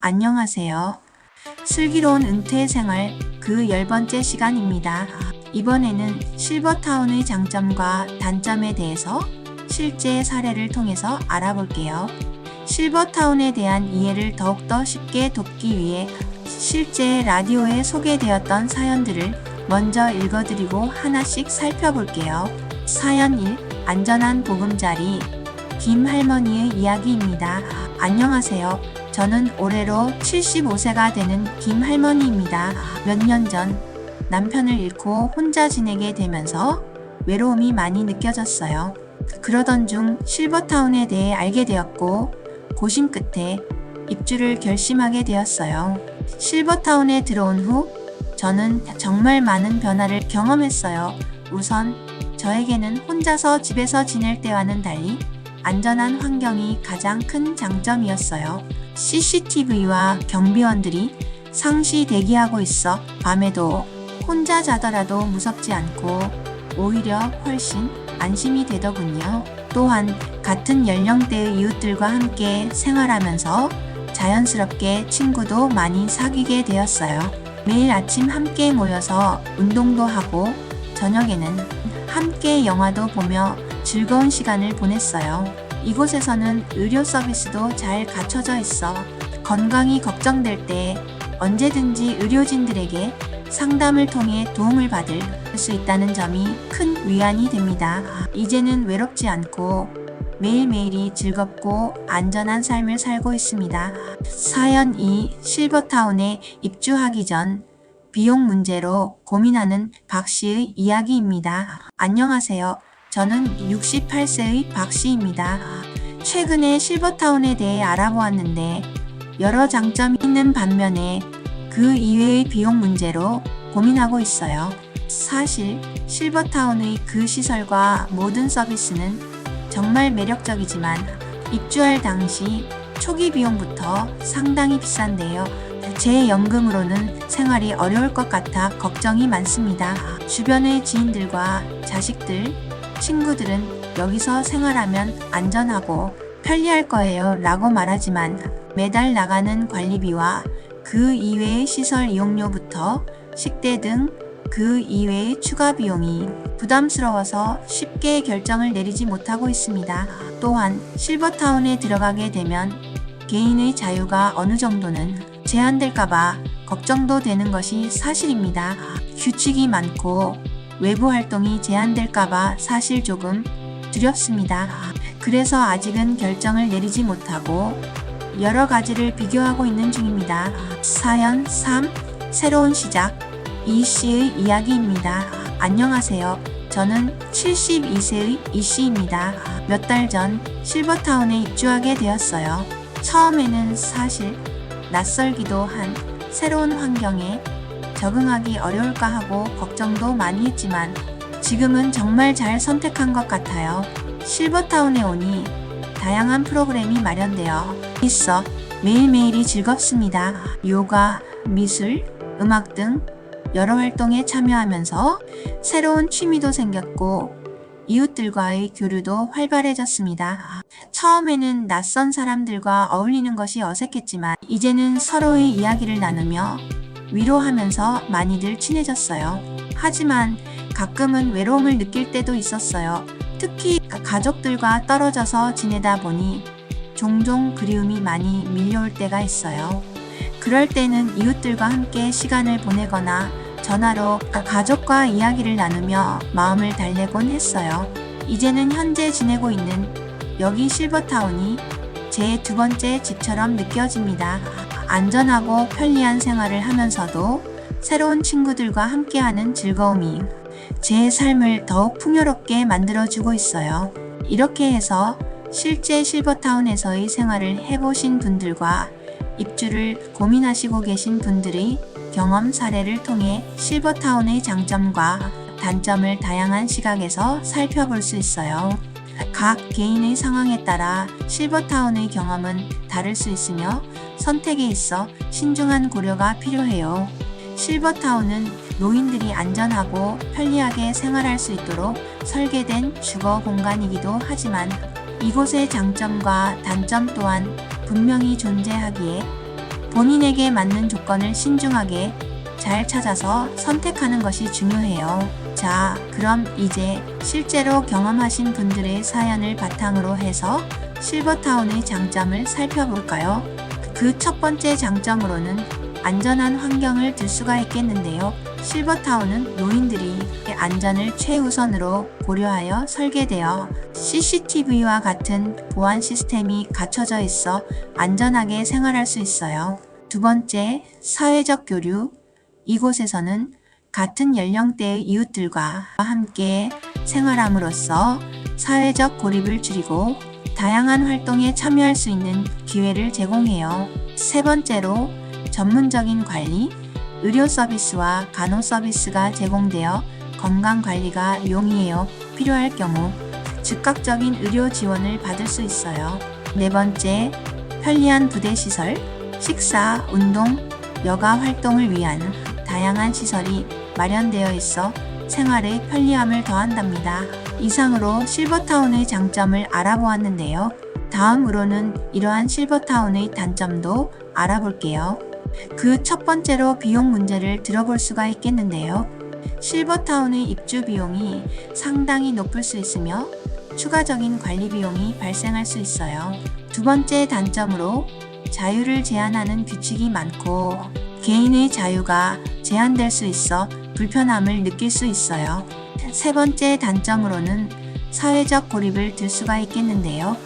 안녕하세요. 슬기로운 은퇴 생활 그 10번째 시간입니다. 이번에는 실버타운의 장점과 단점에 대해서 실제 사례를 통해서 알아볼게요. 실버타운에 대한 이해를 더욱더 쉽게 돕기 위해 실제 라디오에 소개되었던 사연들을 먼저 읽어드리고 하나씩 살펴볼게요. 사연 1. 안전한 보금자리 김할머니의 이야기입니다. 안녕하세요. 저는 올해로 75세가 되는 김할머니입니다. 몇 년 전 남편을 잃고 혼자 지내게 되면서 외로움이 많이 느껴졌어요. 그러던 중 실버타운에 대해 알게 되었고 고심 끝에 입주를 결심하게 되었어요. 실버타운에 들어온 후 저는 정말 많은 변화를 경험했어요. 우선 저에게는 혼자서 집에서 지낼 때와는 달리 안전한 환경이 가장 큰 장점이었어요. CCTV와 경비원들이 상시 대기하고 있어 밤에도 혼자 자더라도 무섭지 않고 오히려 훨씬 안심이 되더군요. 또한 같은 연령대의 이웃들과 함께 생활하면서 자연스럽게 친구도 많이 사귀게 되었어요. 매일 아침 함께 모여서 운동도 하고 저녁에는 함께 영화도 보며 즐거운 시간을 보냈어요. 이곳에서는 의료 서비스도 잘 갖춰져 있어 건강이 걱정될 때 언제든지 의료진들에게 상담을 통해 도움을 받을 수 있다는 점이 큰 위안이 됩니다. 이제는 외롭지 않고 매일매일이 즐겁고 안전한 삶을 살고 있습니다. 사연 2. 실버타운에 입주하기 전 비용 문제로 고민하는 박 씨의 이야기입니다. 안녕하세요. 저는 68세의 박 씨입니다. 최근에 실버타운에 대해 알아보았는데 여러 장점이 있는 반면에 그 이외의 비용 문제로 고민하고 있어요. 사실 실버타운의 그 시설과 모든 서비스는 정말 매력적이지만 입주할 당시 초기 비용부터 상당히 비싼데요. 제 연금으로는 생활이 어려울 것 같아 걱정이 많습니다. 주변의 지인들과 자식들, 친구들은 여기서 생활하면 안전하고 편리할 거예요 라고 말하지만 매달 나가는 관리비와 그 이외의 시설 이용료부터 식대 등 그 이외의 추가 비용이 부담스러워서 쉽게 결정을 내리지 못하고 있습니다. 또한 실버타운에 들어가게 되면 개인의 자유가 어느 정도는 제한될까봐 걱정도 되는 것이 사실입니다. 규칙이 많고 외부 활동이 제한될까봐 사실 조금 두렵습니다. 그래서 아직은 결정을 내리지 못하고 여러 가지를 비교하고 있는 중입니다. 사연 3. 새로운 시작 이 씨의 이야기입니다. 안녕하세요. 저는 72세의 이 씨입니다. 몇 달 전 실버타운에 입주하게 되었어요. 처음에는 사실 낯설기도 한 새로운 환경에 적응하기 어려울까 하고 걱정도 많이 했지만 지금은 정말 잘 선택한 것 같아요. 실버타운에 오니 다양한 프로그램이 마련되어 있어 매일매일이 즐겁습니다. 요가, 미술, 음악 등 여러 활동에 참여하면서 새로운 취미도 생겼고 이웃들과의 교류도 활발해졌습니다. 처음에는 낯선 사람들과 어울리는 것이 어색했지만 이제는 서로의 이야기를 나누며 위로하면서 많이들 친해졌어요. 하지만 가끔은 외로움을 느낄 때도 있었어요. 특히 가족들과 떨어져서 지내다 보니 종종 그리움이 많이 밀려올 때가 있어요. 그럴 때는 이웃들과 함께 시간을 보내거나 전화로 가족과 이야기를 나누며 마음을 달래곤 했어요. 이제는 현재 지내고 있는 여기 실버타운이 제 두 번째 집처럼 느껴집니다. 안전하고 편리한 생활을 하면서도 새로운 친구들과 함께하는 즐거움이 제 삶을 더욱 풍요롭게 만들어주고 있어요. 이렇게 해서 실제 실버타운에서의 생활을 해보신 분들과 입주를 고민하시고 계신 분들의 경험 사례를 통해 실버타운의 장점과 단점을 다양한 시각에서 살펴볼 수 있어요. 각 개인의 상황에 따라 실버타운의 경험은 다를 수 있으며 선택에 있어 신중한 고려가 필요해요. 실버타운은 노인들이 안전하고 편리하게 생활할 수 있도록 설계된 주거 공간이기도 하지만 이곳의 장점과 단점 또한 분명히 존재하기에 본인에게 맞는 조건을 신중하게 잘 찾아서 선택하는 것이 중요해요. 자, 그럼 이제 실제로 경험하신 분들의 사연을 바탕으로 해서 실버타운의 장점을 살펴볼까요? 그 첫 번째 장점으로는 안전한 환경을 들 수가 있겠는데요. 실버타운은 노인들이 안전을 최우선으로 고려하여 설계되어 CCTV와 같은 보안 시스템이 갖춰져 있어 안전하게 생활할 수 있어요. 두 번째, 사회적 교류. 이곳에서는 같은 연령대의 이웃들과 함께 생활함으로써 사회적 고립을 줄이고 다양한 활동에 참여할 수 있는 기회를 제공해요. 세 번째로, 전문적인 관리, 의료 서비스와 간호 서비스가 제공되어 건강 관리가 용이해요. 필요할 경우 즉각적인 의료 지원을 받을 수 있어요. 네 번째, 편리한 부대 시설, 식사, 운동, 여가 활동을 위한 다양한 시설이 마련되어 있어 생활의 편리함을 더한답니다. 이상으로 실버타운의 장점을 알아보았는데요. 다음으로는 이러한 실버타운의 단점도 알아볼게요. 그 첫 번째로 비용 문제를 들어볼 수가 있겠는데요. 실버타운의 입주 비용이 상당히 높을 수 있으며 추가적인 관리 비용이 발생할 수 있어요. 두 번째 단점으로 자유를 제한하는 규칙이 많고 개인의 자유가 제한될 수 있어 불편함을 느낄 수 있어요. 세 번째 단점으로는 사회적 고립을 들 수가 있겠는데요.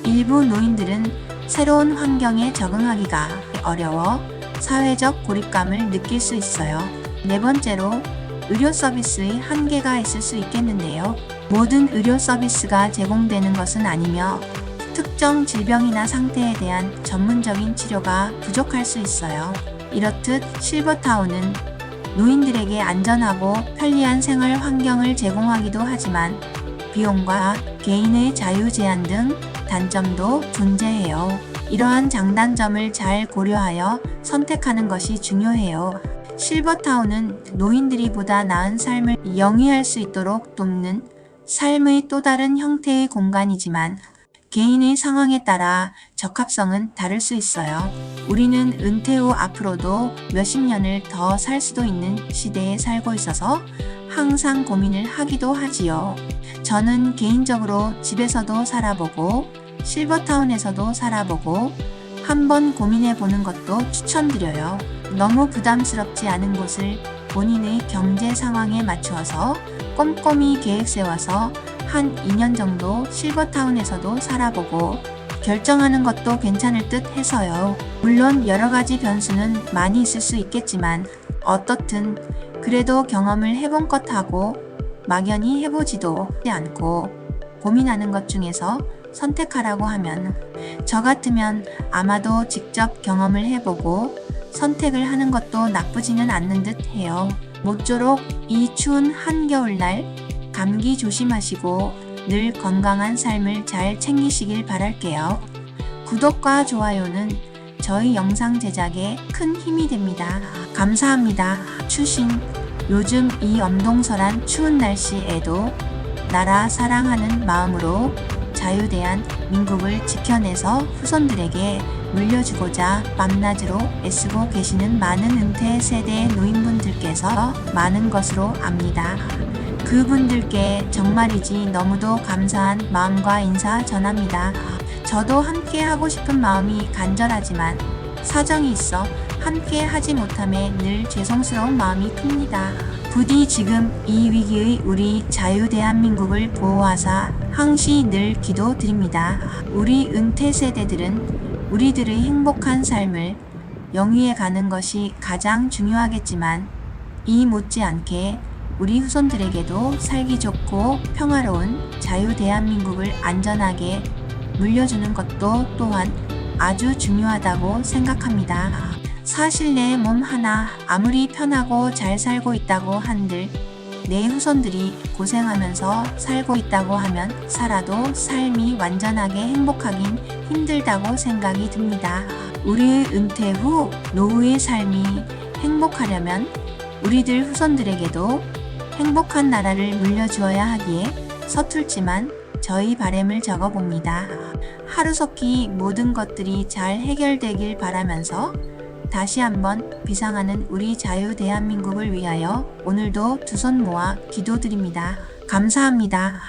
일부 노인들은 새로운 환경에 적응하기가 어려워 사회적 고립감을 느낄 수 있어요. 네 번째로, 의료 서비스의 한계가 있을 수 있겠는데요. 모든 의료 서비스가 제공되는 것은 아니며 특정 질병이나 상태에 대한 전문적인 치료가 부족할 수 있어요. 이렇듯 실버타운은 노인들에게 안전하고 편리한 생활 환경을 제공하기도 하지만 비용과 개인의 자유 제한 등 단점도 존재해요. 이러한 장단점을 잘 고려하여 선택하는 것이 중요해요. 실버타운은 노인들이 보다 나은 삶을 영위할 수 있도록 돕는 삶의 또 다른 형태의 공간이지만 개인의 상황에 따라 적합성은 다를 수 있어요. 우리는 은퇴 후 앞으로도 몇십 년을 더 살 수도 있는 시대에 살고 있어서 항상 고민을 하기도 하지요. 저는 개인적으로 집에서도 살아보고 실버타운에서도 살아보고 한번 고민해 보는 것도 추천드려요. 너무 부담스럽지 않은 곳을 본인의 경제 상황에 맞추어서 꼼꼼히 계획 세워서 한 2년 정도 실버타운에서도 살아보고 결정하는 것도 괜찮을 듯 해서요. 물론 여러 가지 변수는 많이 있을 수 있겠지만 어떻든 그래도 경험을 해본 것하고 막연히 해보지도 않고 고민하는 것 중에서 선택하라고 하면 저 같으면 아마도 직접 경험을 해보고 선택을 하는 것도 나쁘지는 않는 듯 해요. 모쪼록 이 추운 한겨울날 감기 조심하시고 늘 건강한 삶을 잘 챙기시길 바랄게요. 구독과 좋아요는 저희 영상 제작에 큰 힘이 됩니다. 감사합니다. 추신. 요즘 이 엄동설한 추운 날씨에도 나라 사랑하는 마음으로 자유대한민국을 지켜내서 후손들에게 물려주고자 밤낮으로 애쓰고 계시는 많은 은퇴 세대의 노인분들께서 많은 것으로 압니다. 그분들께 정말이지 너무도 감사한 마음과 인사 전합니다. 저도 함께 하고 싶은 마음이 간절하지만 사정이 있어 함께 하지 못함에 늘 죄송스러운 마음이 큽니다. 부디 지금 이 위기의 우리 자유대한민국을 보호하사 항시 늘 기도드립니다. 우리 은퇴 세대들은 우리들의 행복한 삶을 영위해 가는 것이 가장 중요하겠지만 이 못지않게 우리 후손들에게도 살기 좋고 평화로운 자유대한민국을 안전하게 물려주는 것도 또한 아주 중요하다고 생각합니다. 사실 내 몸 하나 아무리 편하고 잘 살고 있다고 한들 내 후손들이 고생하면서 살고 있다고 하면 살아도 삶이 완전하게 행복하긴 힘들다고 생각이 듭니다. 우리의 은퇴 후 노후의 삶이 행복하려면 우리들 후손들에게도 행복한 나라를 물려주어야 하기에 서툴지만 저희 바람을 적어봅니다. 하루속히 모든 것들이 잘 해결되길 바라면서 다시 한번 비상하는 우리 자유 대한민국을 위하여 오늘도 두 손 모아 기도드립니다. 감사합니다.